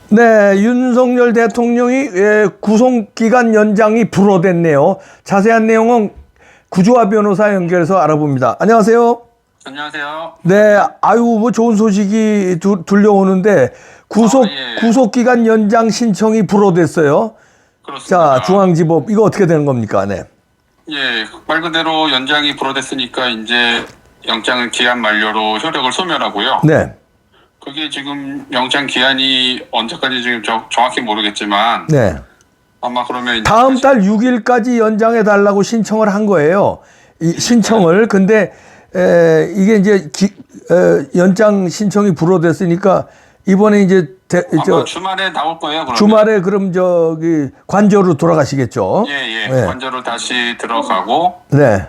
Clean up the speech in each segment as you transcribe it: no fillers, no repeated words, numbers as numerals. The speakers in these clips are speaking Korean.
네, 윤석열 대통령이 구속기간 연장이 불어댔네요. 자세한 내용은 구조화 변호사 연결해서 알아봅니다. 안녕하세요. 안녕하세요. 네, 아유, 뭐 좋은 소식이 들려오는데 예. 구속기간 연장 신청이 불어댔어요. 그렇습니다. 자, 중앙지법 이거 어떻게 되는 겁니까? 네. 예, 말 그대로 연장이 불어댔으니까 이제 영장은 기한 만료로 효력을 소멸하고요. 네. 그게 지금 영장 기한이 언제까지 지금 정확히 모르겠지만 네. 아마 그러면 이제 다음 달 6일까지 연장해 달라고 신청을 한 거예요. 이 신청을. 근데 이게 이제 연장 신청이 불어댔으니까 이번에 이제 주말에 나올 거예요. 그러면. 주말에 그럼 저기 관저로 돌아가시겠죠? 예. 네. 관저로 다시 들어가고. 네.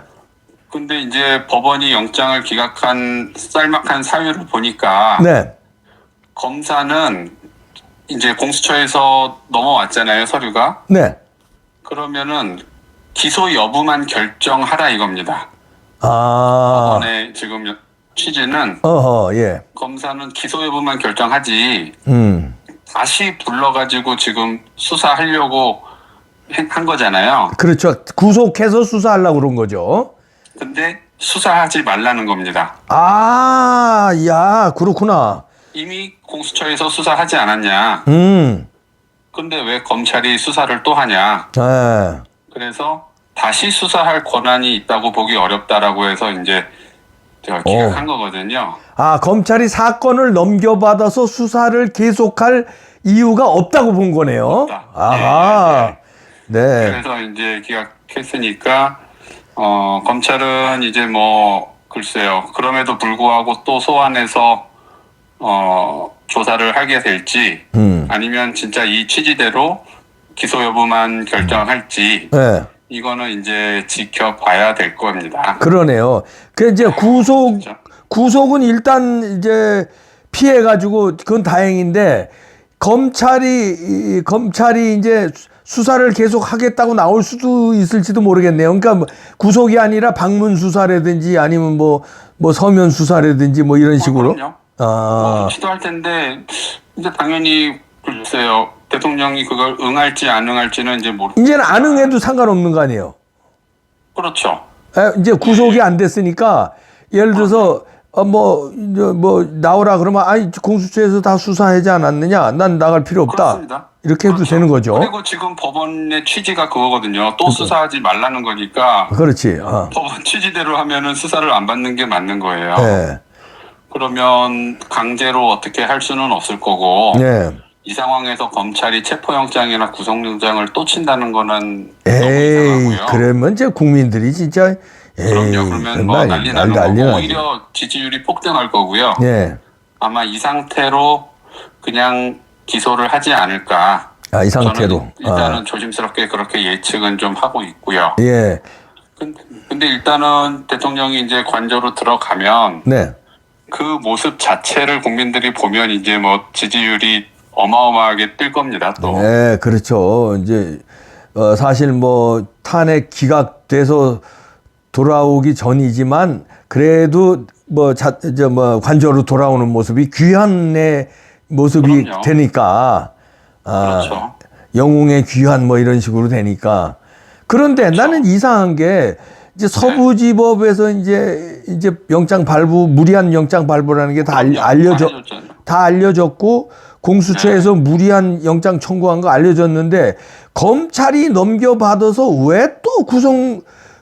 근데 이제 법원이 영장을 기각한 쌀막한 사유를 보니까 네. 검사는 이제 공수처에서 넘어왔잖아요, 서류가. 네. 그러면은 기소 여부만 결정하라 이겁니다. 아. 법원의 지금 취지는 어허, 예. 검사는 기소 여부만 결정하지 다시 불러가지고 지금 수사하려고 한 거잖아요. 그렇죠. 구속해서 수사하려고 그런 거죠. 근데 수사하지 말라는 겁니다. 아, 야, 그렇구나. 이미 공수처에서 수사하지 않았냐. 근데 왜 검찰이 수사를 또 하냐. 네. 그래서 다시 수사할 권한이 있다고 보기 어렵다라고 해서 이제 제가 기각한 거거든요. 아, 검찰이 사건을 넘겨받아서 수사를 계속할 이유가 없다고 본 거네요. 없다. 아하. 네. 그래서 이제 기각했으니까 검찰은 이제 뭐 글쎄요. 그럼에도 불구하고 또 소환해서 조사를 하게 될지 아니면 진짜 이 취지대로 기소 여부만 결정할지 네. 이거는 이제 지켜봐야 될 겁니다. 그러네요. 그 이제 그렇죠. 구속은 일단 이제 피해가지고 그건 다행인데 검찰이 이제 수사를 계속 하겠다고 나올 수도 있을지도 모르겠네요. 그러니까 뭐 구속이 아니라 방문 수사라든지 아니면 뭐 서면 수사라든지 뭐 이런 식으로. 그럼요. 아. 시도할 텐데 이제 당연히 글쎄요. 대통령이 그걸 응할지 안 응할지는 이제 이제는 안 응해도 상관없는 거 아니에요? 그렇죠. 이제 구속이 안 됐으니까 예를 들어서 뭐 나오라 그러면 아니 공수처에서 다 수사하지 않았느냐? 난 나갈 필요 없다. 그렇습니다. 이렇게 해도 되는 거죠. 그리고 지금 법원의 취지가 그거거든요. 또 수사하지 말라는 거니까. 그렇지. 법원 취지대로 하면은 수사를 안 받는 게 맞는 거예요. 네. 그러면 강제로 어떻게 할 수는 없을 거고. 네. 이 상황에서 검찰이 체포영장이나 구속영장을 또 친다는 거는 에이, 너무 이상하고요. 그러면 이제 국민들이 진짜 그럼요. 그러면 뭐 난리 나는 거고 나지. 오히려 지지율이 폭등할 거고요. 네. 아마 이 상태로 그냥 기소를 하지 않을까. 아, 이 상태로. 저는 일단은 조심스럽게 그렇게 예측은 좀 하고 있고요. 예. 근데 일단은 대통령이 이제 관저로 들어가면 네. 그 모습 자체를 국민들이 보면 이제 뭐 지지율이 어마어마하게 뜰 겁니다. 또. 네, 그렇죠. 이제 사실 뭐 탄핵 기각돼서 돌아오기 전이지만 그래도 뭐 관저로 돌아오는 모습이 귀한의 모습이 그럼요. 되니까 그렇죠. 영웅의 귀한 뭐 이런 식으로 되니까. 그런데 그렇죠. 나는 이상한 게 이제 서부지법에서 이제 영장 발부, 무리한 영장 발부라는 게 다 알려졌고 공수처에서 무리한 영장 청구한 거 알려졌는데 검찰이 넘겨받아서 왜 또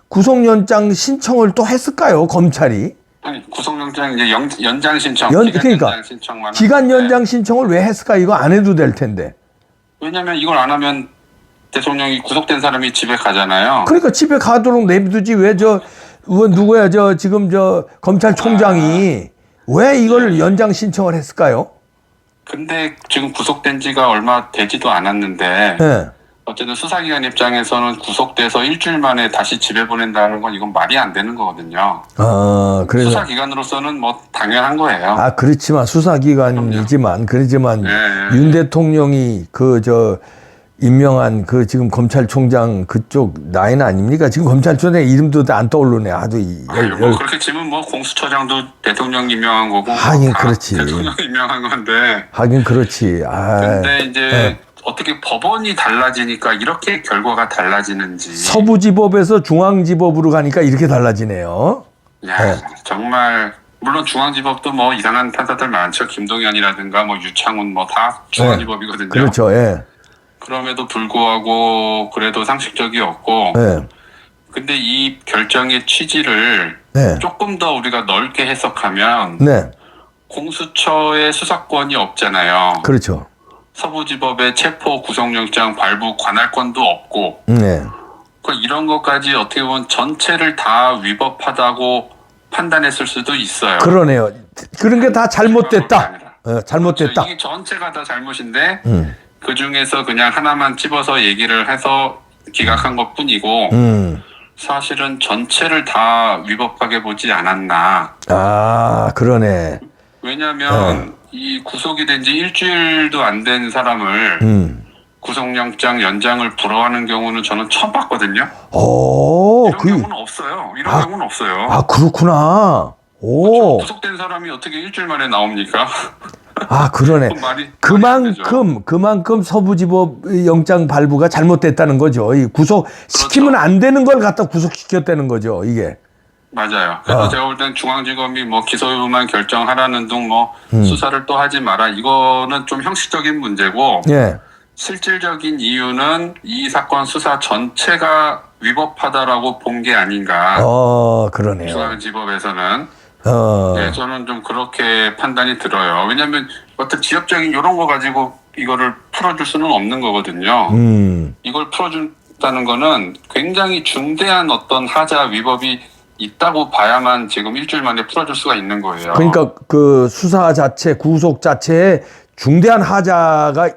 구속영장 신청을 또 했을까요? 검찰이? 아니, 구속영장 이제 연장 신청, 그러니까 연장 신청만 기간 연장 신청을 왜 했을까? 이거 안 해도 될 텐데. 왜냐면 이걸 안 하면 대통령이 구속된 사람이 집에 가잖아요. 그러니까 집에 가도록 내비두지 왜 누구야 지금 검찰총장이 왜 이걸 연장 신청을 했을까요? 근데 지금 구속된 지가 얼마 되지도 않았는데 네. 어쨌든 수사기관 입장에서는 구속돼서 일주일 만에 다시 집에 보낸다는 건 이건 말이 안 되는 거거든요. 아, 그래서 수사기관으로서는 뭐 당연한 거예요. 그렇지만 수사기관이지만 그러지만 네. 윤 대통령이 임명한 그 지금 검찰총장 그쪽 라인 아닙니까? 지금 검찰총장 이름도 안 떠오르네. 아주 뭐 그렇게 치면 뭐 공수처장도 대통령 임명한 거고 하긴 다 그렇지. 대통령 임명한 건데. 하긴 그렇지. 근데 이제 어떻게 법원이 달라지니까 이렇게 결과가 달라지는지. 서부지법에서 중앙지법으로 가니까 이렇게 달라지네요. 야, 정말 물론 중앙지법도 뭐 이상한 판사들 많죠. 김동연이라든가 뭐 유창훈 뭐 다 중앙지법이거든요. 그렇죠. 예. 그럼에도 불구하고 그래도 상식적이었고. 예. 근데 이 결정의 취지를 네. 조금 더 우리가 넓게 해석하면 네. 공수처의 수사권이 없잖아요. 그렇죠. 서부지법의 체포 구속영장 발부 관할권도 없고. 네. 그러니까 이런 것까지 어떻게 보면 전체를 다 위법하다고 판단했을 수도 있어요. 그러네요. 그런 게 다 잘못됐다. 잘못됐다. 그렇죠. 이게 전체가 다 잘못인데 그 중에서 그냥 하나만 집어서 얘기를 해서 기각한 것뿐이고 사실은 전체를 다 위법하게 보지 않았나. 아, 그러네. 왜냐하면 이 구속이 된 지 일주일도 안 된 사람을 구속영장 연장을 불허하는 경우는 저는 처음 봤거든요. 오, 이런 경우는 없어요. 이런 경우는 없어요. 아, 그렇구나. 오. 구속된 사람이 어떻게 일주일 만에 나옵니까? 아, 그러네. 말이 안 되죠. 그만큼 서부지법 영장 발부가 잘못됐다는 거죠. 이 구속시키면 그렇죠. 안 되는 걸 갖다 구속시켰다는 거죠, 이게. 맞아요. 그래서 제가 볼 땐 중앙지검이 뭐 기소 여부만 결정하라는 등 뭐 수사를 또 하지 마라. 이거는 좀 형식적인 문제고 예. 실질적인 이유는 이 사건 수사 전체가 위법하다라고 본 게 아닌가. 그러네요. 중앙지법에서는. 네, 저는 좀 그렇게 판단이 들어요. 왜냐하면 어떤 지역적인 이런 거 가지고 이거를 풀어줄 수는 없는 거거든요. 이걸 풀어준다는 거는 굉장히 중대한 어떤 하자 위법이 있다고 봐야만 지금 일주일 만에 풀어줄 수가 있는 거예요. 그러니까 그 수사 자체, 구속 자체에 중대한 하자가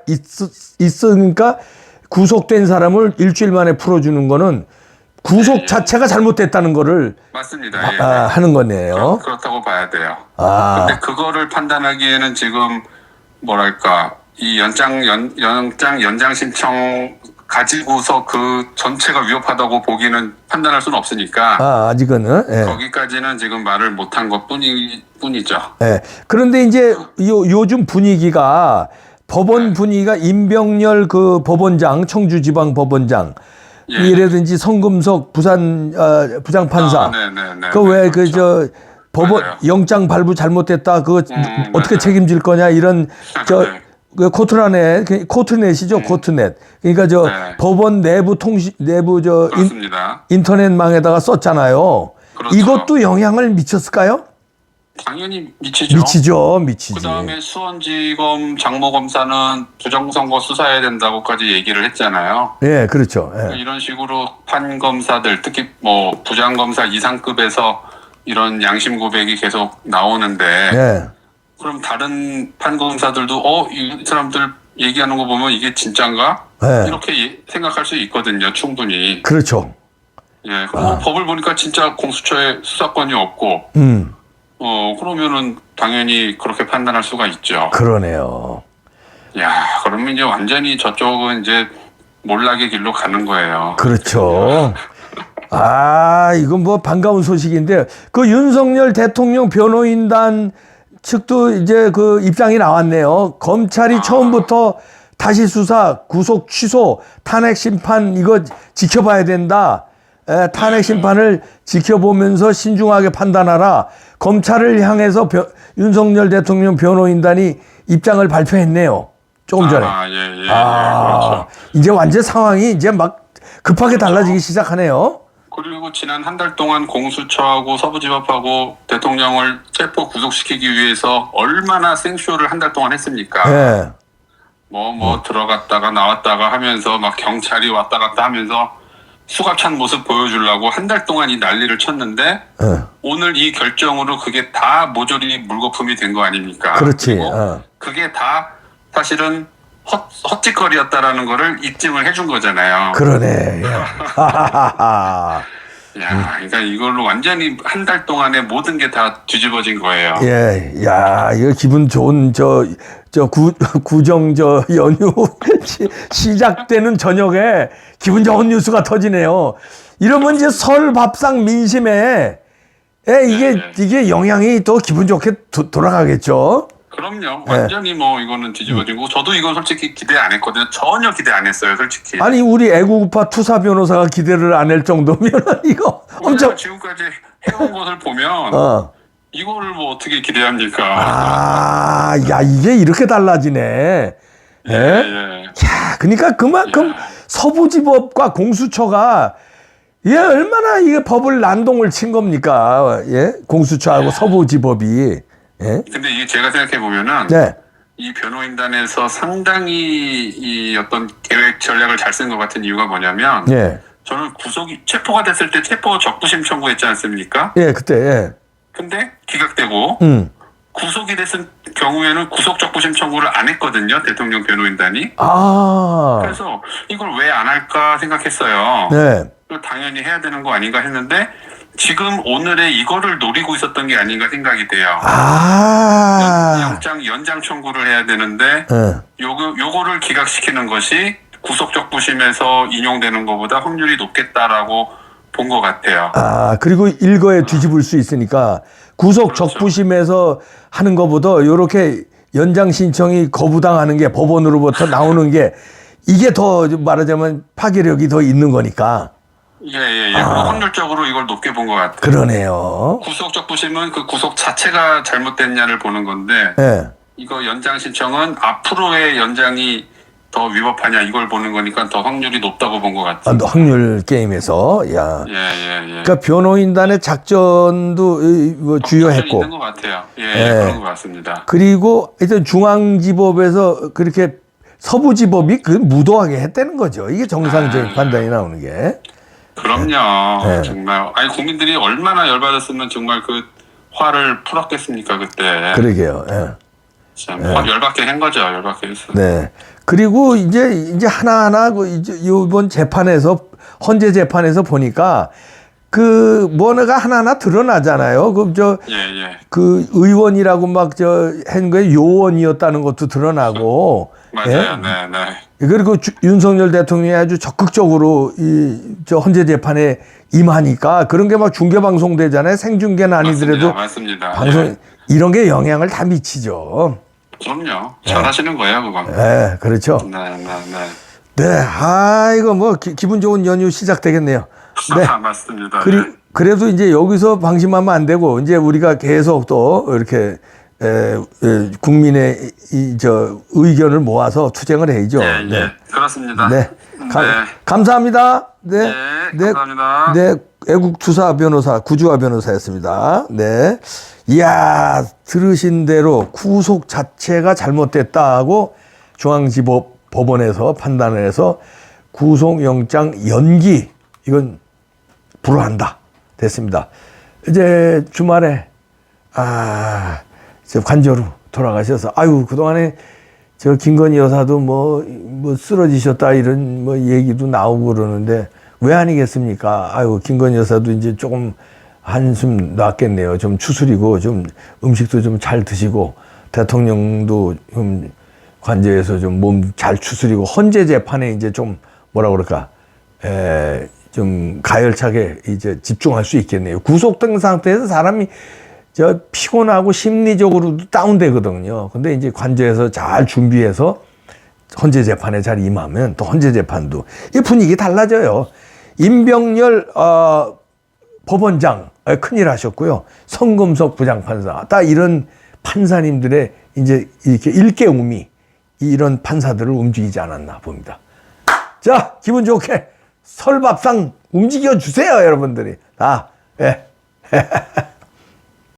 있으니까 구속된 사람을 일주일 만에 풀어주는 거는 구속 자체가 잘못됐다는 거를 맞습니다. 하는 거네요. 그렇다고 봐야 돼요. 아. 근데 그거를 판단하기에는 지금 뭐랄까 이 영장 연장 신청 가지고서 그 전체가 위협하다고 보기는 판단할 수는 없으니까 아직은 예. 거기까지는 지금 말을 못한 것 뿐이죠. 예. 그런데 이제 요즘 분위기가 법원 분위기가 임병렬 그 법원장 청주지방법원장 이라든지 성금석 부장판사 그 왜 그 저 법원 맞아요. 영장 발부 잘못됐다 그거 어떻게 맞아요. 책임질 거냐 이런 그 코트넷이죠 코트넷 그러니까 저 법원 내부 내부 그렇습니다. 인터넷망에다가 썼잖아요. 그렇죠. 이것도 영향을 미쳤을까요? 당연히 미치지. 그다음에 수원지검 장모검사는 부정선거 수사해야 된다고까지 얘기를 했잖아요. 예, 그렇죠. 예. 이런 식으로 판검사들 특히 뭐 부장검사 이상급에서 이런 양심 고백이 계속 나오는데 예. 그럼 다른 판검사들도 이 사람들 얘기하는 거 보면 이게 진짠가? 예. 이렇게 생각할 수 있거든요. 충분히. 그렇죠. 예. 그럼 법을 보니까 진짜 공수처에 수사권이 없고 그러면은 당연히 그렇게 판단할 수가 있죠. 그러네요. 야, 그러면 이제 완전히 저쪽은 이제 몰락의 길로 가는 거예요. 그렇죠. 이건 뭐 반가운 소식인데 그 윤석열 대통령 변호인단 측도 이제 그 입장이 나왔네요. 검찰이 처음부터 다시 수사, 구속 취소, 탄핵 심판 이거 지켜봐야 된다. 탄핵 심판을 지켜보면서 신중하게 판단하라. 검찰을 향해서 윤석열 대통령 변호인단이 입장을 발표했네요. 조금 전에. 그렇죠. 이제 완전 상황이 이제 막 급하게 달라지기 시작하네요. 그리고 지난 한 달 동안 공수처하고 서부지법하고 대통령을 체포 구속시키기 위해서 얼마나 생쇼를 한 달 동안 했습니까? 네. 들어갔다가 나왔다가 하면서 막 경찰이 왔다 갔다 하면서 수갑찬 모습 보여주려고 한 달 동안 이 난리를 쳤는데 오늘 이 결정으로 그게 다 모조리 물거품이 된 거 아닙니까? 그렇지. 그게 다 사실은 헛짓거리였다라는 거를 입증을 해준 거잖아요. 그러네. 야, 그러니까 이걸로 완전히 한 달 동안에 모든 게 다 뒤집어진 거예요. 예, 야, 이거 기분 좋은 구정 연휴 시작되는 저녁에 기분 좋은 뉴스가 터지네요. 이러면 이제 설 밥상 민심에 이게 영향이 또 기분 좋게 돌아가겠죠. 그럼요. 완전히 뭐 이거는 뒤집어지고 저도 이건 솔직히 기대 안 했거든요. 전혀 기대 안 했어요, 솔직히. 아니 우리 애국우파 투사 변호사가 기대를 안 할 정도면 이거 엄청 지금까지 해온 것을 보면 이거를 뭐 어떻게 기대합니까? 아, 야 이게 이렇게 달라지네. 예. 야, 그러니까 그만큼 서부지법과 공수처가 얼마나 이게 법을 난동을 친 겁니까? 예, 공수처하고 서부지법이. 예? 근데 이게 제가 생각해 보면은 네. 이 변호인단에서 상당히 이 어떤 계획 전략을 잘 쓴 것 같은 이유가 뭐냐면 예. 저는 체포가 됐을 때 체포 적부심 청구했지 않습니까? 예, 그때. 예. 근데 기각되고 구속이 됐을 경우에는 구속 적부심 청구를 안 했거든요. 대통령 변호인단이. 아. 그래서 이걸 왜 안 할까 생각했어요. 네. 당연히 해야 되는 거 아닌가 했는데 지금 오늘의 이거를 노리고 있었던 게 아닌가 생각이 돼요. 영장 연장 청구를 해야 되는데 요거를 기각시키는 것이 구속적부심에서 인용되는 것보다 확률이 높겠다라고 본 것 같아요. 아, 그리고 일거에 뒤집을 수 있으니까 구속 적부심에서 하는 것보다 요렇게 연장 신청이 거부당하는 게 법원으로부터 나오는 게 이게 더 말하자면 파괴력이 더 있는 거니까. 예. 확률적으로 이걸 높게 본 것 같아요. 그러네요. 구속적부심은 그 구속 자체가 잘못됐냐를 보는 건데 이거 연장 신청은 앞으로의 연장이 더 위법하냐 이걸 보는 거니까 더 확률이 높다고 본 것 같아요. 확률 게임에서, 야. 예. 그러니까 변호인단의 작전도 주요했고. 있는 것 같아요. 그런 것 같습니다. 그리고 일단 중앙지법에서 그렇게 서부지법이 무도하게 했다는 거죠. 이게 정상적인 판단이 나오는 게. 그럼요. 정말. 아니, 국민들이 얼마나 열받았으면 정말 그 화를 풀었겠습니까, 그때. 그러게요. 참, 열받게 한 거죠, 열받게 했어. 네. 그리고 이제 하나하나 이번 재판에서, 헌재 재판에서 보니까 뭐가 하나하나 드러나잖아요. 그 의원이라고 한 거에 요원이었다는 것도 드러나고. 맞아요. 네. 그리고 윤석열 대통령이 아주 적극적으로 헌재 재판에 임하니까 그런 게 막 중계 방송되잖아요. 생중계는 아니더라도 맞습니다. 방송 이런 게 영향을 다 미치죠. 그럼요. 잘하시는 거예요, 그건. 네, 그렇죠. 네, 이거 뭐 기분 좋은 연휴 시작되겠네요. 네, 맞습니다. 그래도 이제 여기서 방심하면 안 되고 이제 우리가 계속 또 이렇게 국민의 의견을 모아서 투쟁을 해야죠. 네. 그렇습니다. 네. 감사합니다. 네. 감사합니다. 네. 애국투사 변호사, 구주화 변호사였습니다. 네. 이야, 들으신 대로 구속 자체가 잘못됐다고 중앙지법 법원에서 판단을 해서 구속영장 연기, 이건 불허한다. 됐습니다. 이제 주말에, 관저로 돌아가셔서, 그동안에 김건희 여사도 뭐 쓰러지셨다 이런 얘기도 나오고 그러는데 왜 아니겠습니까? 김건희 여사도 이제 조금 한숨 놨겠네요. 좀 추스리고 좀 음식도 좀 잘 드시고 대통령도 좀 관저에서 좀 몸 잘 추스리고 헌재 재판에 이제 좀 뭐라 그럴까? 좀 가열차게 이제 집중할 수 있겠네요. 구속된 상태에서 사람이 피곤하고 심리적으로도 다운되거든요. 근데 이제 관저에서 잘 준비해서 헌재 재판에 잘 임하면 또 헌재 재판도 이 분위기 달라져요. 임병열 법원장 큰일 하셨고요. 성금석 부장판사 딱 이런 판사님들의 이제 이렇게 일깨움이 이런 판사들을 움직이지 않았나 봅니다. 자, 기분 좋게 설밥상 움직여 주세요, 여러분들이. 예.